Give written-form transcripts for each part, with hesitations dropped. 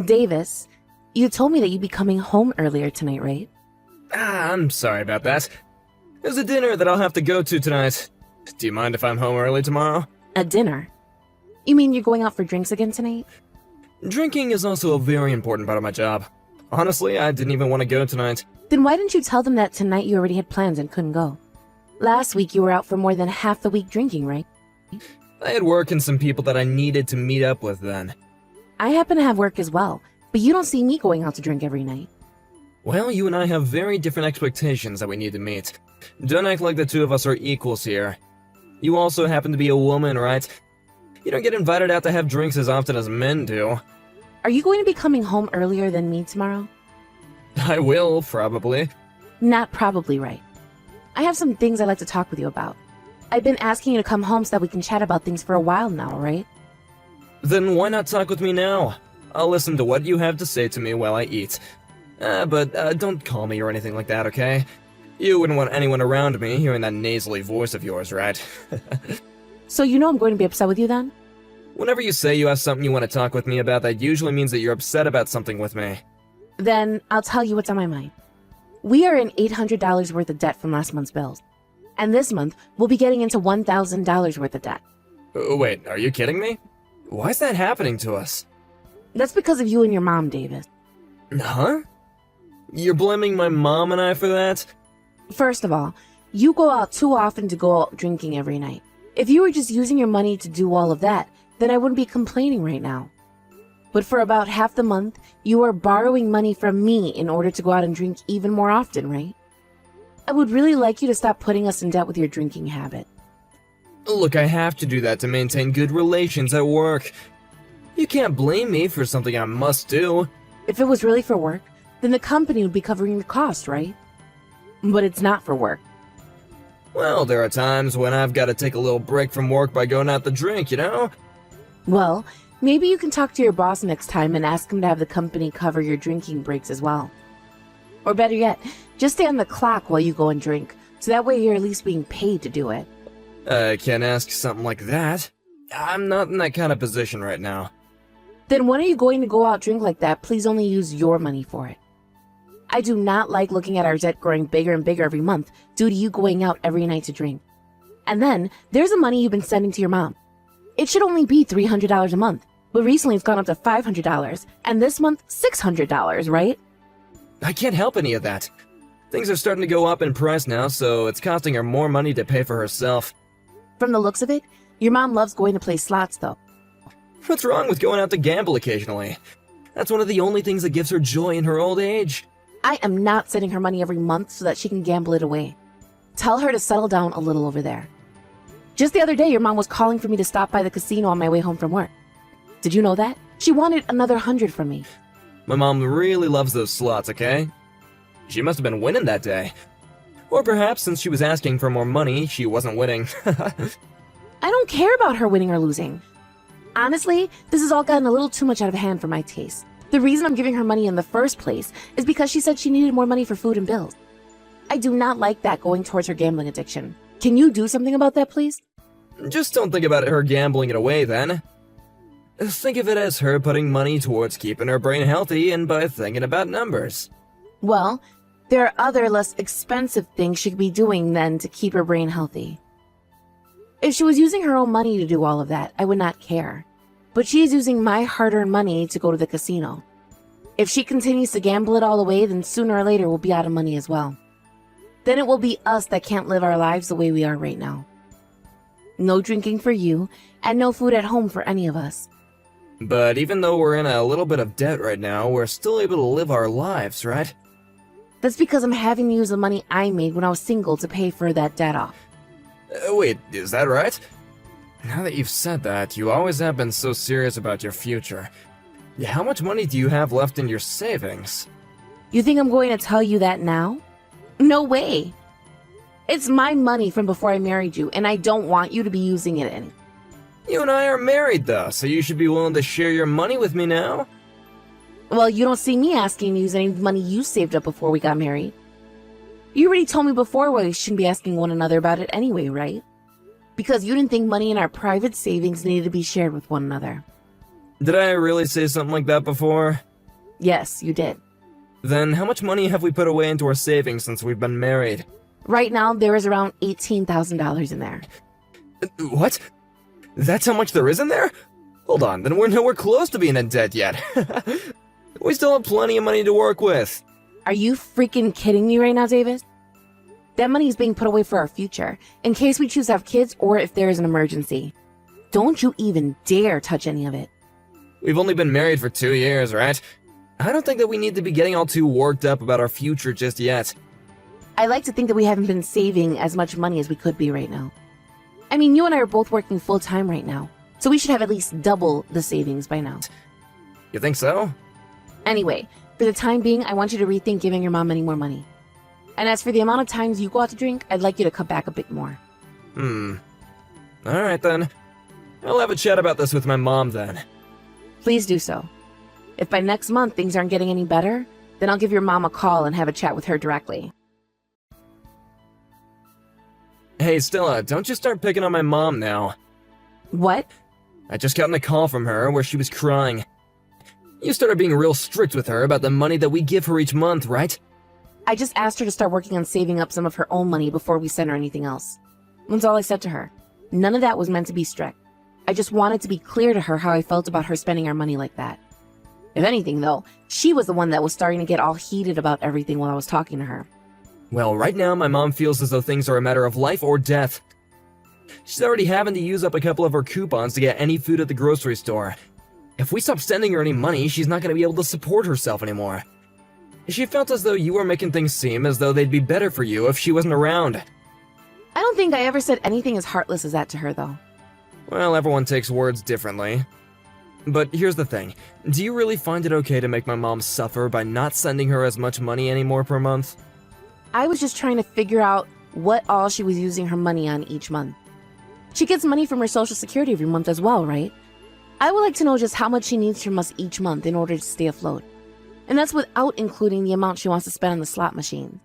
Davis, you told me that you'd be coming home earlier tonight, right? I'm sorry about that. There's a dinner that I'll have to go to tonight. Do you mind if I'm home early tomorrow? A dinner? You mean you're going out for drinks again tonight? Drinking is also a very important part of my job. Honestly, I didn't even want to go tonight. Then why didn't you tell them that tonight you already had plans and couldn't go? Last week you were out for more than half the week drinking, right? I had work and some people that I needed to meet up with then. I happen to have work as well, but you don't see me going out to drink every night. Well, you and I have very different expectations that we need to meet. Don't act like the two of us are equals here. You also happen to be a woman, right? You don't get invited out to have drinks as often as men do. Are you going to be coming home earlier than me tomorrow? I will, probably. Not probably right. I have some things I'd like to talk with you about. I've been asking you to come home so that we can chat about things for a while now, right? Then why not talk with me now? I'll listen to what you have to say to me while I eat. But don't call me or anything like that, okay? You wouldn't want anyone around me hearing that nasally voice of yours, right? So you know I'm going to be upset with you then? Whenever you say you have something you want to talk with me about, that usually means that you're upset about something with me. Then I'll tell you what's on my mind. We are in $800 worth of debt from last month's bills. And this month, we'll be getting into $1,000 worth of debt. Wait, are you kidding me? Why is that happening to us? That's because of you and your mom, Davis. Huh? You're blaming my mom and I for that? First of all, you go out too often to go out drinking every night. If you were just using your money to do all of that, then I wouldn't be complaining right now. But for about half the month, you are borrowing money from me in order to go out and drink even more often, right? I would really like you to stop putting us in debt with your drinking habit. Look, I have to do that to maintain good relations at work. You can't blame me for something I must do. If it was really for work, then the company would be covering the cost, right? But it's not for work. Well, there are times when I've got to take a little break from work by going out to drink, you know? Well, maybe you can talk to your boss next time and ask him to have the company cover your drinking breaks as well. Or better yet, just stay on the clock while you go and drink, so that way you're at least being paid to do it. I can't ask something like that. I'm not in that kind of position right now. Then when are you going to go out drink like that? Please only use your money for it. I do not like looking at our debt growing bigger and bigger every month due to you going out every night to drink. And then, there's the money you've been sending to your mom. It should only be $300 a month, but recently it's gone up to $500, and this month, $600, right? I can't help any of that. Things are starting to go up in price now, so it's costing her more money to pay for herself. From the looks of it, your mom loves going to play slots, though. What's wrong with going out to gamble occasionally? That's one of the only things that gives her joy in her old age. I am not sending her money every month so that she can gamble it away. Tell her to settle down a little over there. Just the other day, your mom was calling for me to stop by the casino on my way home from work. Did you know that? She wanted another 100 from me. My mom really loves those slots, okay? She must have been winning that day. Or perhaps since she was asking for more money, she wasn't winning. I don't care about her winning or losing. Honestly, this has all gotten a little too much out of hand for my taste. The reason I'm giving her money in the first place is because she said she needed more money for food and bills. I do not like that going towards her gambling addiction. Can you do something about that, please? Just don't think about her gambling it away, then. Think of it as her putting money towards keeping her brain healthy and by thinking about numbers. Well, there are other less expensive things she could be doing then to keep her brain healthy. If she was using her own money to do all of that, I would not care. But she is using my hard-earned money to go to the casino. If she continues to gamble it all away, then sooner or later we'll be out of money as well. Then it will be us that can't live our lives the way we are right now. No drinking for you, and no food at home for any of us. But even though we're in a little bit of debt right now, we're still able to live our lives, right? That's because I'm having to use the money I made when I was single to pay for that debt off. Wait, is that right? Now that you've said that, you always have been so serious about your future. How much money do you have left in your savings? You think I'm going to tell you that now? No way. It's my money from before I married you, and I don't want you to be using it any. You and I are married, though, so you should be willing to share your money with me now. Well, you don't see me asking to use any money you saved up before we got married. You already told me before why we shouldn't be asking one another about it anyway, right? Because you didn't think money in our private savings needed to be shared with one another. Did I really say something like that before? Yes, you did. Then how much money have we put away into our savings since we've been married? Right now, there is around $18,000 in there. What? That's how much there is in there? Hold on, then we're nowhere close to being in debt yet. We still have plenty of money to work with. Are you freaking kidding me right now, Davis? That money is being put away for our future, in case we choose to have kids or if there is an emergency. Don't you even dare touch any of it. We've only been married for 2 years, right? I don't think that we need to be getting all too worked up about our future just yet. I like to think that we haven't been saving as much money as we could be right now. I mean, you and I are both working full-time right now, so we should have at least double the savings by now. You think so? Anyway, for the time being, I want you to rethink giving your mom any more money. And as for the amount of times you go out to drink, I'd like you to cut back a bit more. Alright then. I'll have a chat about this with my mom then. Please do so. If by next month things aren't getting any better, then I'll give your mom a call and have a chat with her directly. Hey Stella, don't you start picking on my mom now. What? I just gotten a call from her where she was crying. You started being real strict with her about the money that we give her each month, right? I just asked her to start working on saving up some of her own money before we send her anything else. That's all I said to her. None of that was meant to be strict. I just wanted to be clear to her how I felt about her spending our money like that. If anything, though, she was the one that was starting to get all heated about everything while I was talking to her. Well, right now my mom feels as though things are a matter of life or death. She's already having to use up a couple of her coupons to get any food at the grocery store. If we stop sending her any money, she's not going to be able to support herself anymore. She felt as though you were making things seem as though they'd be better for you if she wasn't around. I don't think I ever said anything as heartless as that to her, though. Well, everyone takes words differently. But here's the thing. Do you really find it okay to make my mom suffer by not sending her as much money anymore per month? I was just trying to figure out what all she was using her money on each month. She gets money from her Social Security every month as well, right? I would like to know just how much she needs from us each month in order to stay afloat. And that's without including the amount she wants to spend on the slot machine.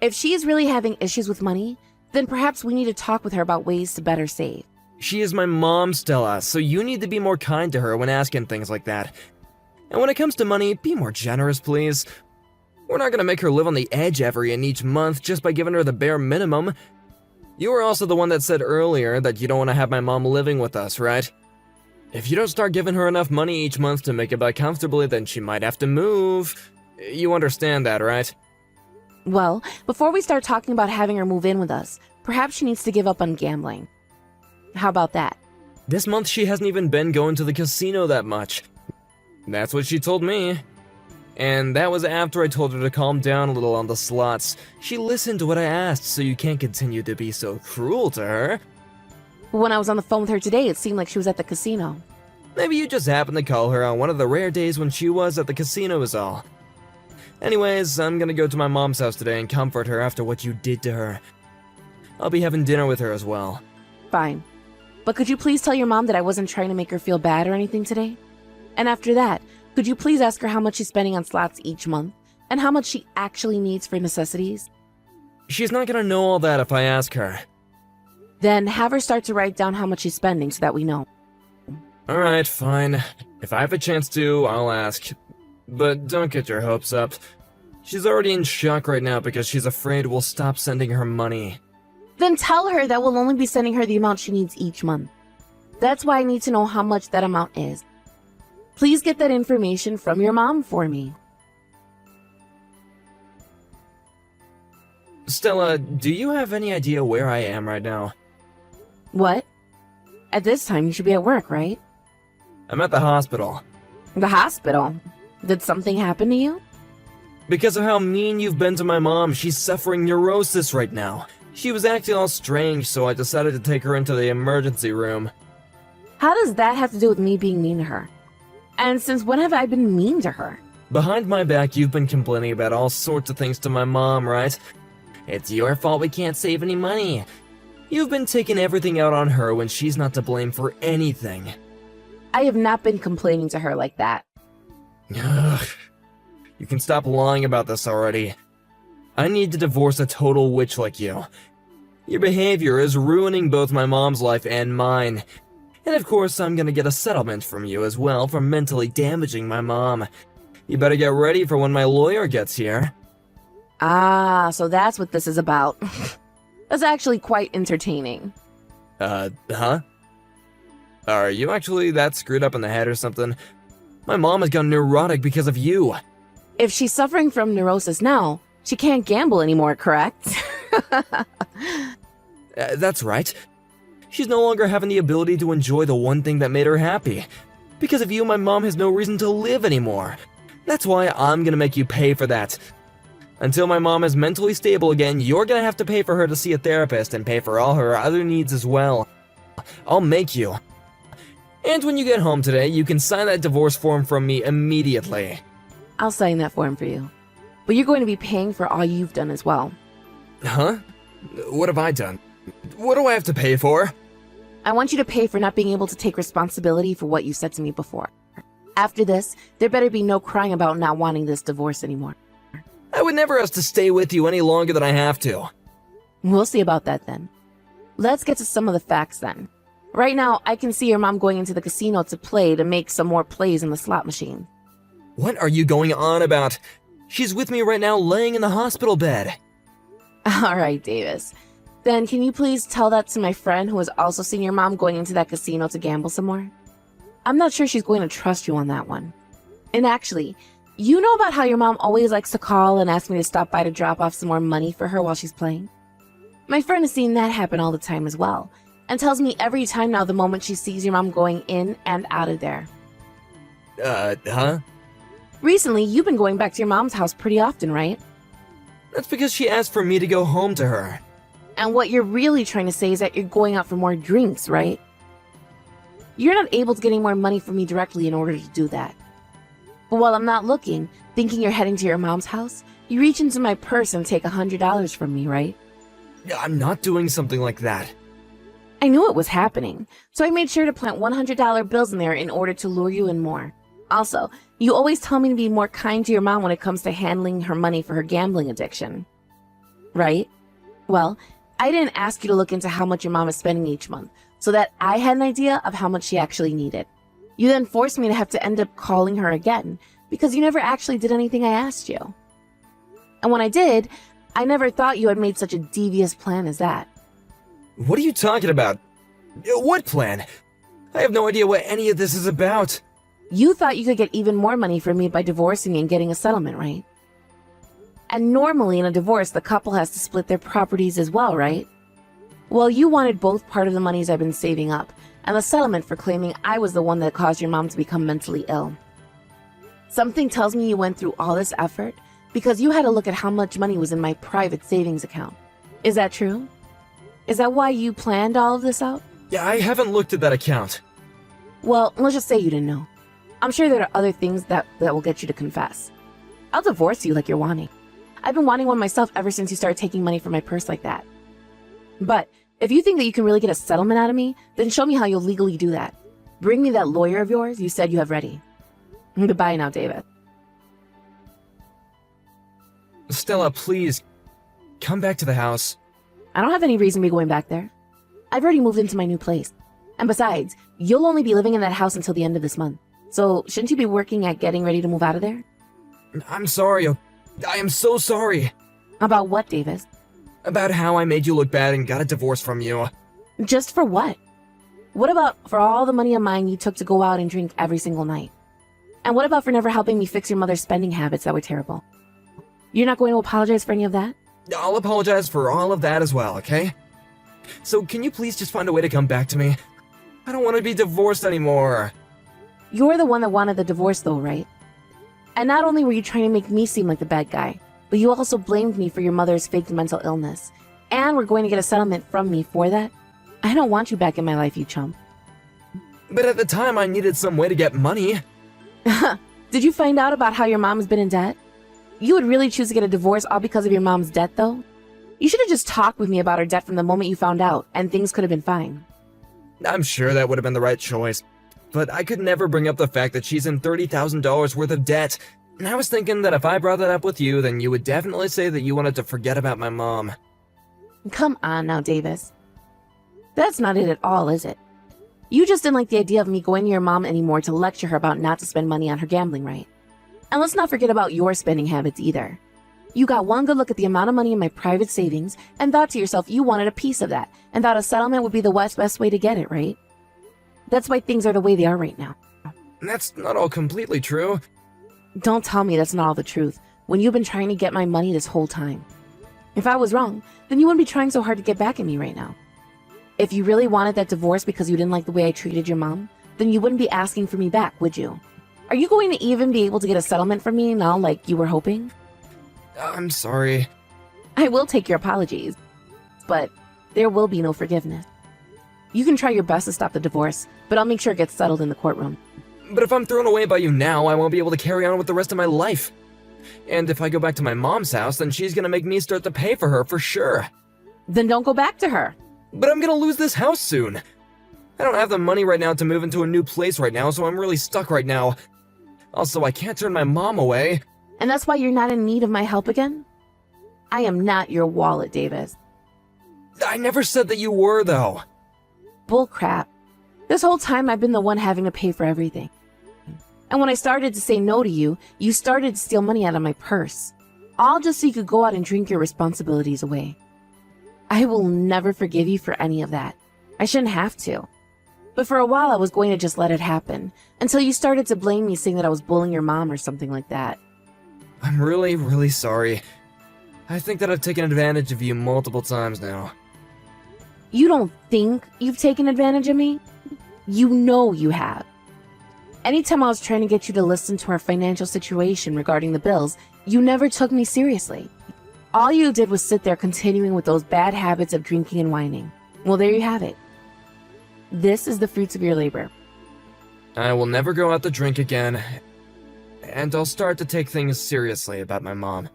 If she is really having issues with money, then perhaps we need to talk with her about ways to better save. She is my mom, Stella, so you need to be more kind to her when asking things like that. And when it comes to money, be more generous, please. We're not gonna make her live on the edge every and each month just by giving her the bare minimum. You were also the one that said earlier that you don't want to have my mom living with us, right? If you don't start giving her enough money each month to make it back comfortably, then she might have to move. You understand that, right? Well, before we start talking about having her move in with us, perhaps she needs to give up on gambling. How about that? This month she hasn't even been going to the casino that much. That's what she told me. And that was after I told her to calm down a little on the slots. She listened to what I asked, so you can't continue to be so cruel to her. When I was on the phone with her today, it seemed like she was at the casino. Maybe you just happened to call her on one of the rare days when she was at the casino is all. Anyways, I'm gonna go to my mom's house today and comfort her after what you did to her. I'll be having dinner with her as well. Fine. But could you please tell your mom that I wasn't trying to make her feel bad or anything today? And after that, could you please ask her how much she's spending on slots each month, and how much she actually needs for necessities? She's not gonna know all that if I ask her. Then have her start to write down how much she's spending so that we know. Alright, fine. If I have a chance to, I'll ask. But don't get your hopes up. She's already in shock right now because she's afraid we'll stop sending her money. Then tell her that we'll only be sending her the amount she needs each month. That's why I need to know how much that amount is. Please get that information from your mom for me. Stella, do you have any idea where I am right now? What? At this time, you should be at work, right? I'm at the hospital. The hospital? Did something happen to you? Because of how mean you've been to my mom, she's suffering neurosis right now. She was acting all strange, so I decided to take her into the emergency room. How does that have to do with me being mean to her? And since when have I been mean to her? Behind my back, you've been complaining about all sorts of things to my mom, right? It's your fault we can't save any money. You've been taking everything out on her when she's not to blame for anything. I have not been complaining to her like that. Ugh. You can stop lying about this already. I need to divorce a total witch like you. Your behavior is ruining both my mom's life and mine. And of course, I'm gonna get a settlement from you as well for mentally damaging my mom. You better get ready for when my lawyer gets here. Ah, so that's what this is about. That's actually quite entertaining. Huh? Are you actually that screwed up in the head or something? My mom has gone neurotic because of you. If she's suffering from neurosis now, she can't gamble anymore, correct? That's right. She's no longer having the ability to enjoy the one thing that made her happy. Because of you, my mom has no reason to live anymore. That's why I'm gonna make you pay for that. Until my mom is mentally stable again, you're gonna have to pay for her to see a therapist and pay for all her other needs as well. I'll make you. And when you get home today, you can sign that divorce form from me immediately. I'll sign that form for you. But you're going to be paying for all you've done as well. Huh? What have I done? What do I have to pay for? I want you to pay for not being able to take responsibility for what you said to me before. After this, there better be no crying about not wanting this divorce anymore. I would never ask to stay with you any longer than I have to. We'll see about that then. Let's get to some of the facts then. Right now, I can see your mom going into the casino to play to make some more plays in the slot machine. What are you going on about? She's with me right now laying in the hospital bed. All right, Davis. Then can you please tell that to my friend who has also seen your mom going into that casino to gamble some more? I'm not sure she's going to trust you on that one. And actually, you know about how your mom always likes to call and ask me to stop by to drop off some more money for her while she's playing? My friend has seen that happen all the time as well, and tells me every time now the moment she sees your mom going in and out of there. Huh? Recently, you've been going back to your mom's house pretty often, right? That's because she asked for me to go home to her. And what you're really trying to say is that you're going out for more drinks, right? You're not able to get any more money from me directly in order to do that. But while I'm not looking, thinking you're heading to your mom's house, you reach into my purse and take $100 from me, right? I'm not doing something like that. I knew it was happening, so I made sure to plant $100 bills in there in order to lure you in more. Also, you always tell me to be more kind to your mom when it comes to handling her money for her gambling addiction. Right? Well, I didn't ask you to look into how much your mom is spending each month, so that I had an idea of how much she actually needed. You then forced me to have to end up calling her again, because you never actually did anything I asked you. And when I did, I never thought you had made such a devious plan as that. What are you talking about? What plan? I have no idea what any of this is about. You thought you could get even more money from me by divorcing me and getting a settlement, right? And normally in a divorce, the couple has to split their properties as well, right? Well, you wanted both part of the monies I've been saving up, and the settlement for claiming I was the one that caused your mom to become mentally ill. Something tells me you went through all this effort because you had to look at how much money was in my private savings account. Is that true? Is that why you planned all of this out? Yeah, I haven't looked at that account. Well, let's just say you didn't know. I'm sure there are other things that will get you to confess. I'll divorce you like you're wanting. I've been wanting one myself ever since you started taking money from my purse like that. But if you think that you can really get a settlement out of me, then show me how you'll legally do that. Bring me that lawyer of yours you said you have ready. Goodbye now, David. Stella, please, come back to the house. I don't have any reason to be going back there. I've already moved into my new place. And besides, you'll only be living in that house until the end of this month. So shouldn't you be working at getting ready to move out of there? I'm sorry. I am so sorry. About what, Davis? About how I made you look bad and got a divorce from you. Just for what? What about for all the money of mine you took to go out and drink every single night? And what about for never helping me fix your mother's spending habits that were terrible? You're not going to apologize for any of that? I'll apologize for all of that as well, okay? So can you please just find a way to come back to me? I don't want to be divorced anymore. You're the one that wanted the divorce though, right? And not only were you trying to make me seem like the bad guy, but you also blamed me for your mother's faked mental illness. And we're going to get a settlement from me for that? I don't want you back in my life, you chump. But at the time, I needed some way to get money. Did you find out about how your mom's been in debt? You would really choose to get a divorce all because of your mom's debt, though? You should have just talked with me about her debt from the moment you found out, and things could have been fine. I'm sure that would have been the right choice, but I could never bring up the fact that she's in $30,000 worth of debt. And I was thinking that if I brought that up with you, then you would definitely say that you wanted to forget about my mom. Come on now, Davis. That's not it at all, is it? You just didn't like the idea of me going to your mom anymore to lecture her about not to spend money on her gambling, right? And let's not forget about your spending habits either. You got one good look at the amount of money in my private savings and thought to yourself you wanted a piece of that and thought a settlement would be the best way to get it, right? That's why things are the way they are right now. That's not all completely true. Don't tell me that's not all the truth when you've been trying to get my money this whole time. If I was wrong, then you wouldn't be trying so hard to get back at me right now. If you really wanted that divorce because you didn't like the way I treated your mom, then you wouldn't be asking for me back, would you? Are you going to even be able to get a settlement from me now like you were hoping? I'm sorry. I will take your apologies, but there will be no forgiveness. You can try your best to stop the divorce, but I'll make sure it gets settled in the courtroom. But if I'm thrown away by you now, I won't be able to carry on with the rest of my life. And if I go back to my mom's house, then she's gonna make me start to pay for her for sure. Then don't go back to her. But I'm gonna lose this house soon. I don't have the money right now to move into a new place right now, so I'm really stuck right now. Also, I can't turn my mom away. And that's why you're not in need of my help again? I am not your wallet, Davis. I never said that you were, though. Bull crap. This whole time I've been the one having to pay for everything. And when I started to say no to you, you started to steal money out of my purse. All just so you could go out and drink your responsibilities away. I will never forgive you for any of that. I shouldn't have to. But for a while I was going to just let it happen, until you started to blame me saying that I was bullying your mom or something like that. I'm really, really sorry. I think that I've taken advantage of you multiple times now. You don't think you've taken advantage of me? You know you have. Anytime I was trying to get you to listen to our financial situation regarding the bills, you never took me seriously. All you did was sit there continuing with those bad habits of drinking and whining. Well, there you have it. This is the fruits of your labor. I will never go out to drink again, and I'll start to take things seriously about my mom.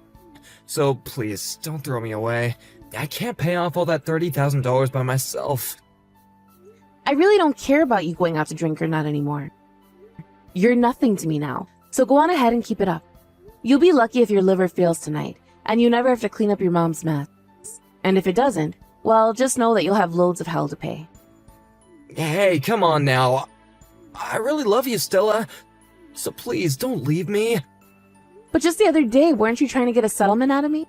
So please, don't throw me away. I can't pay off all that $30,000 by myself. I really don't care about you going out to drink or not anymore. You're nothing to me now, so go on ahead and keep it up. You'll be lucky if your liver fails tonight, and you never have to clean up your mom's mess. And if it doesn't, well, just know that you'll have loads of hell to pay. Hey, come on now. I really love you, Stella. So please, don't leave me. But just the other day, weren't you trying to get a settlement out of me?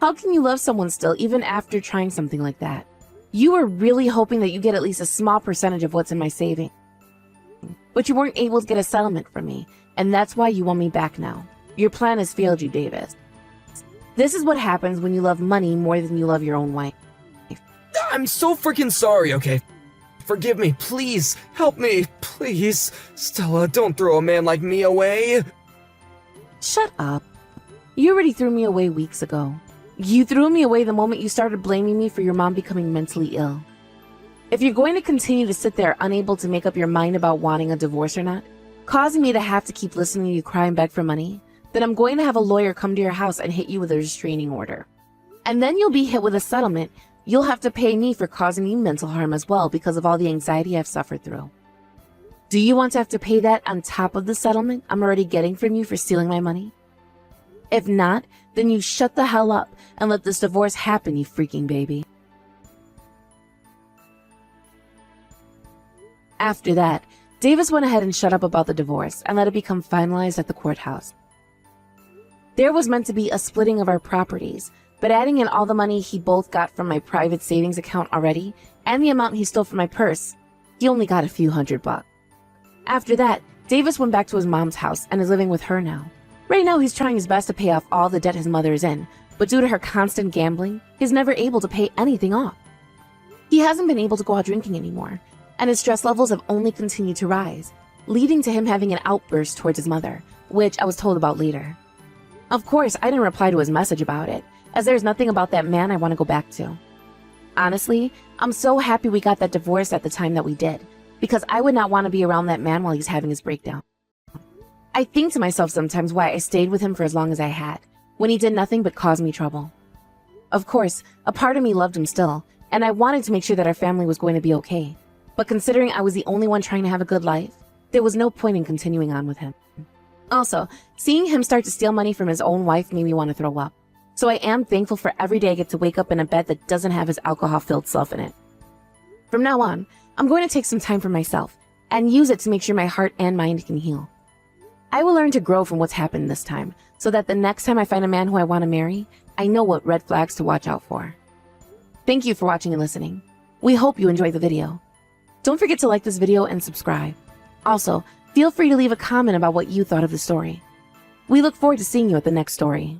How can you love someone still, even after trying something like that? You were really hoping that you get at least a small percentage of what's in my savings. But you weren't able to get a settlement from me, and that's why you want me back now. Your plan has failed you, Davis. This is what happens when you love money more than you love your own wife. I'm so freaking sorry, okay? Forgive me, please. Help me, please. Stella, don't throw a man like me away. Shut up. You already threw me away weeks ago. You threw me away the moment you started blaming me for your mom becoming mentally ill. If you're going to continue to sit there unable to make up your mind about wanting a divorce or not, causing me to have to keep listening to you cry and beg for money, then I'm going to have a lawyer come to your house and hit you with a restraining order. And then you'll be hit with a settlement. You'll have to pay me for causing you mental harm as well because of all the anxiety I've suffered through. Do you want to have to pay that on top of the settlement I'm already getting from you for stealing my money? If not, then you shut the hell up and let this divorce happen, you freaking baby. After that, Davis went ahead and shut up about the divorce and let it become finalized at the courthouse. There was meant to be a splitting of our properties, but adding in all the money he both got from my private savings account already and the amount he stole from my purse, he only got a few $100. After that, Davis went back to his mom's house and is living with her now. Right now, he's trying his best to pay off all the debt his mother is in, but due to her constant gambling, he's never able to pay anything off. He hasn't been able to go out drinking anymore, and his stress levels have only continued to rise, leading to him having an outburst towards his mother, which I was told about later. Of course, I didn't reply to his message about it, as there's nothing about that man I want to go back to. Honestly, I'm so happy we got that divorce at the time that we did, because I would not want to be around that man while he's having his breakdown. I think to myself sometimes why I stayed with him for as long as I had, when he did nothing but cause me trouble. Of course, a part of me loved him still, and I wanted to make sure that our family was going to be okay. But considering I was the only one trying to have a good life, there was no point in continuing on with him. Also, seeing him start to steal money from his own wife made me want to throw up. So I am thankful for every day I get to wake up in a bed that doesn't have his alcohol-filled self in it. From now on, I'm going to take some time for myself and use it to make sure my heart and mind can heal. I will learn to grow from what's happened this time so that the next time I find a man who I want to marry, I know what red flags to watch out for. Thank you for watching and listening. We hope you enjoyed the video. Don't forget to like this video and subscribe. Also, feel free to leave a comment about what you thought of the story. We look forward to seeing you at the next story.